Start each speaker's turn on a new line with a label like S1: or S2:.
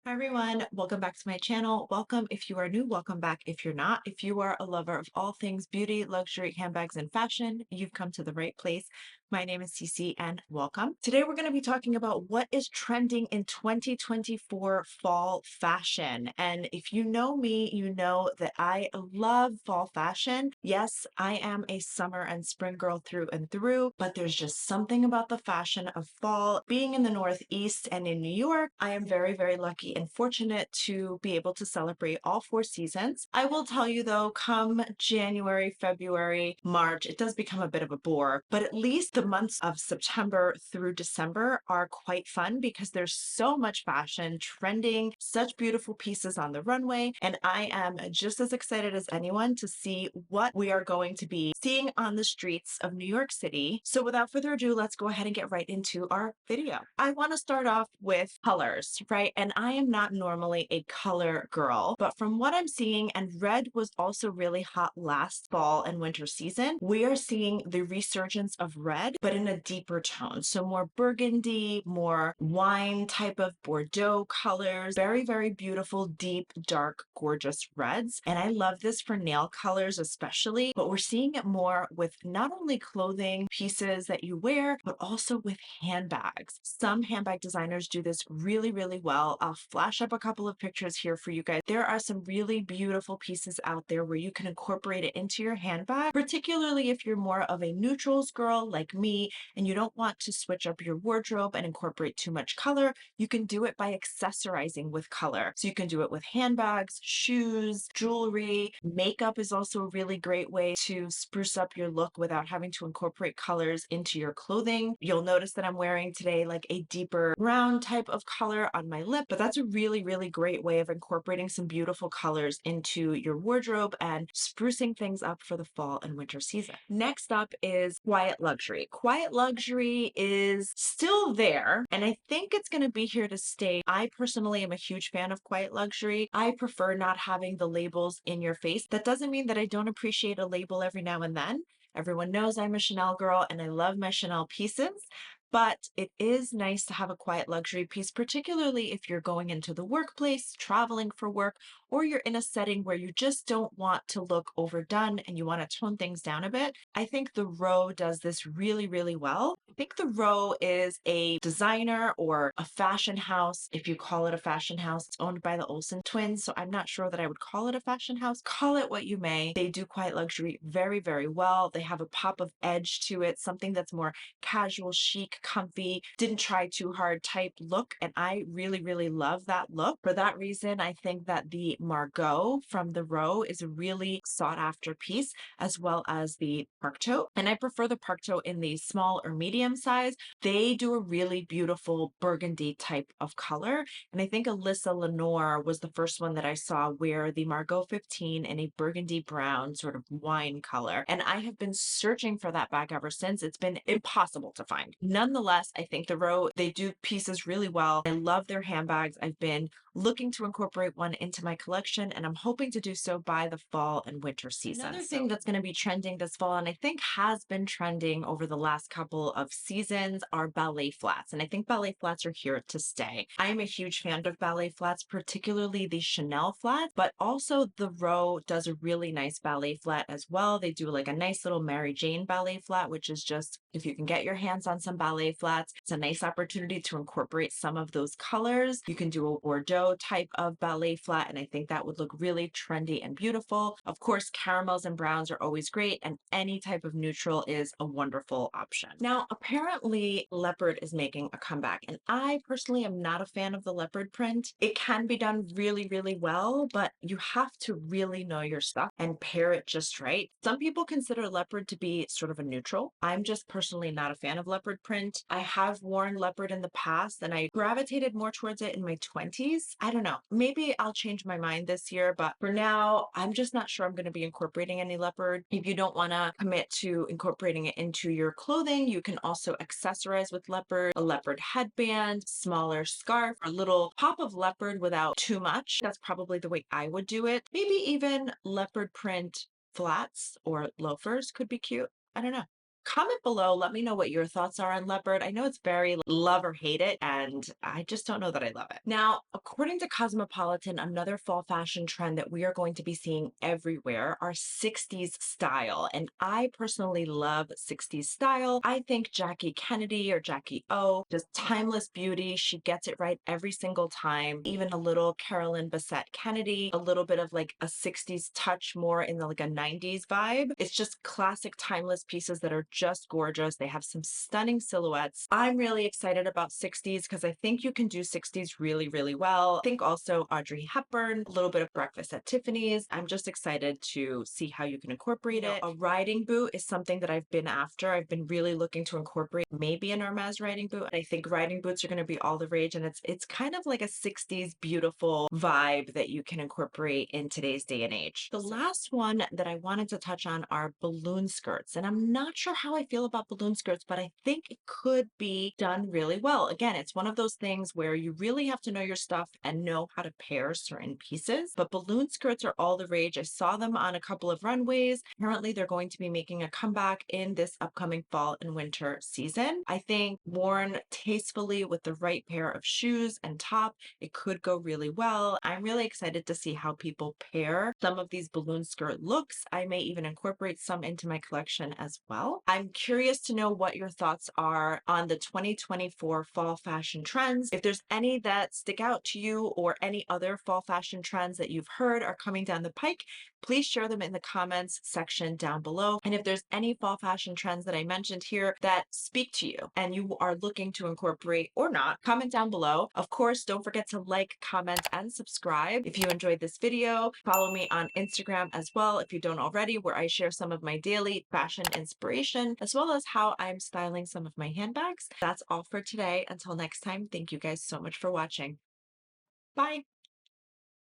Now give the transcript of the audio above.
S1: Hi everyone, welcome back to my channel. Welcome if you are new, welcome back if you're not. If you are a lover of all things beauty, luxury, handbags, and fashion, you've come to the right place. My name is Cece and welcome. Today we're going to be talking about what is trending in 2024 fall fashion. And if you know me, you know that I love fall fashion. Yes, I am a summer and spring girl through and through, but there's just something about the fashion of fall. Being in the Northeast and in New York, I am very, very lucky and fortunate to be able to celebrate all four seasons. I will tell you though, come January, February, March, it does become a bit of a bore, but at least the months of September through December are quite fun because there's so much fashion trending, such beautiful pieces on the runway, and I am just as excited as anyone to see what we are going to be seeing on the streets of New York City. So without further ado, let's go ahead and get right into our video. I want to start off with colors, right? And I am not normally a color girl, but from what I'm seeing, and red was also really hot last fall and winter season, we are seeing the resurgence of red, but in a deeper tone. So more burgundy, more wine type of Bordeaux colors, very, very beautiful, deep, dark, gorgeous reds. And I love this for nail colors especially, but we're seeing it more with not only clothing pieces that you wear, but also with handbags. Some handbag designers do this really, really well. I'll flash up a couple of pictures here for you guys. There are some really beautiful pieces out there where you can incorporate it into your handbag, particularly if you're more of a neutrals girl like me and you don't want to switch up your wardrobe and incorporate too much color. You can do it by accessorizing with color. So you can do it with handbags, shoes, jewelry. Makeup is also a really great way to spruce up your look without having to incorporate colors into your clothing. You'll notice that I'm wearing today like a deeper brown type of color on my lip, but that's a really, really great way of incorporating some beautiful colors into your wardrobe and sprucing things up for the fall and winter season. Next up is quiet luxury. Quiet luxury is still there, and I think it's going to be here to stay. I personally am a huge fan of quiet luxury. I prefer not having the labels in your face. That doesn't mean that I don't appreciate a label every now and then. Everyone knows I'm a Chanel girl and I love my Chanel pieces, but it is nice to have a quiet luxury piece, particularly if you're going into the workplace, traveling for work, or you're in a setting where you just don't want to look overdone and you want to tone things down a bit. I think the Row does this really, really well. I think the Row is a designer or a fashion house. If you call it a fashion house, it's owned by the Olsen twins, so I'm not sure that I would call it a fashion house. Call it what you may. They do quiet luxury very, very well. They have a pop of edge to it, something that's more casual, chic, comfy, didn't try too hard type look. And I really, really love that look. For that reason, I think that the Margot from the Row is a really sought after piece, as well as the Park Tote. And I prefer the Park Tote in the small or medium size. They do a really beautiful burgundy type of color. And I think Alyssa Lenore was the first one that I saw wear the Margot 15 in a burgundy brown sort of wine color. And I have been searching for that bag ever since. It's been impossible to find. Nonetheless, I think the Row, they do pieces really well. I love their handbags. I've been looking to incorporate one into my collection, and I'm hoping to do so by the fall and winter season. Another thing that's going to be trending this fall, and I think has been trending over the last couple of seasons, are ballet flats. And I think ballet flats are here to stay. I am a huge fan of ballet flats, particularly the Chanel flat, but also the Row does a really nice ballet flat as well. They do like a nice little Mary Jane ballet flat, which is just, if you can get your hands on some ballet flats, it's a nice opportunity to incorporate some of those colors. You can do a Bordeaux type of ballet flat, and I think that would look really trendy and beautiful. Of course, caramels and browns are always great, and any type of neutral is a wonderful option. Now, apparently leopard is making a comeback, and I personally am not a fan of the leopard print. It can be done really, really well, but you have to really know your stuff and pair it just right. Some people consider leopard to be sort of a neutral. I'm just personally not a fan of leopard print. I have worn leopard in the past and I gravitated more towards it in my 20s. I don't know. Maybe I'll change my mind this year, but for now, I'm just not sure I'm going to be incorporating any leopard. If you don't want to commit to incorporating it into your clothing, you can also accessorize with leopard, a leopard headband, smaller scarf, a little pop of leopard without too much. That's probably the way I would do it. Maybe even leopard print flats or loafers could be cute. I don't know. Comment below, let me know what your thoughts are on leopard. I know it's very love or hate it, and I just don't know that I love it. Now, according to Cosmopolitan, another fall fashion trend that we are going to be seeing everywhere are 60s style. And I personally love 60s style. I think Jackie Kennedy or Jackie O, just timeless beauty. She gets it right every single time. Even a little Carolyn Bessette Kennedy, a little bit of like a 60s touch more in the like a 90s vibe. It's just classic timeless pieces that are just gorgeous. They have some stunning silhouettes. I'm really excited about 60s because I think you can do 60s really, really well. I think also Audrey Hepburn, a little bit of Breakfast at Tiffany's. I'm just excited to see how you can incorporate it. A riding boot is something that I've been after. I've been really looking to incorporate maybe an Hermes riding boot. I think riding boots are going to be all the rage, and it's kind of like a 60s beautiful vibe that you can incorporate in today's day and age. The last one that I wanted to touch on are balloon skirts, and I'm not sure how I feel about balloon skirts, but I think it could be done really well. Again, it's one of those things where you really have to know your stuff and know how to pair certain pieces, but balloon skirts are all the rage. I saw them on a couple of runways. Apparently, they're going to be making a comeback in this upcoming fall and winter season. I think worn tastefully with the right pair of shoes and top, it could go really well. I'm really excited to see how people pair some of these balloon skirt looks. I may even incorporate some into my collection as well. I'm curious to know what your thoughts are on the 2024 fall fashion trends. If there's any that stick out to you or any other fall fashion trends that you've heard are coming down the pike, please share them in the comments section down below. And if there's any fall fashion trends that I mentioned here that speak to you and you are looking to incorporate or not, comment down below. Of course, don't forget to like, comment, and subscribe. If you enjoyed this video, follow me on Instagram as well if you don't already, where I share some of my daily fashion inspiration, as well as how I'm styling some of my handbags. That's all for today. Until next time, thank you guys so much for watching. Bye.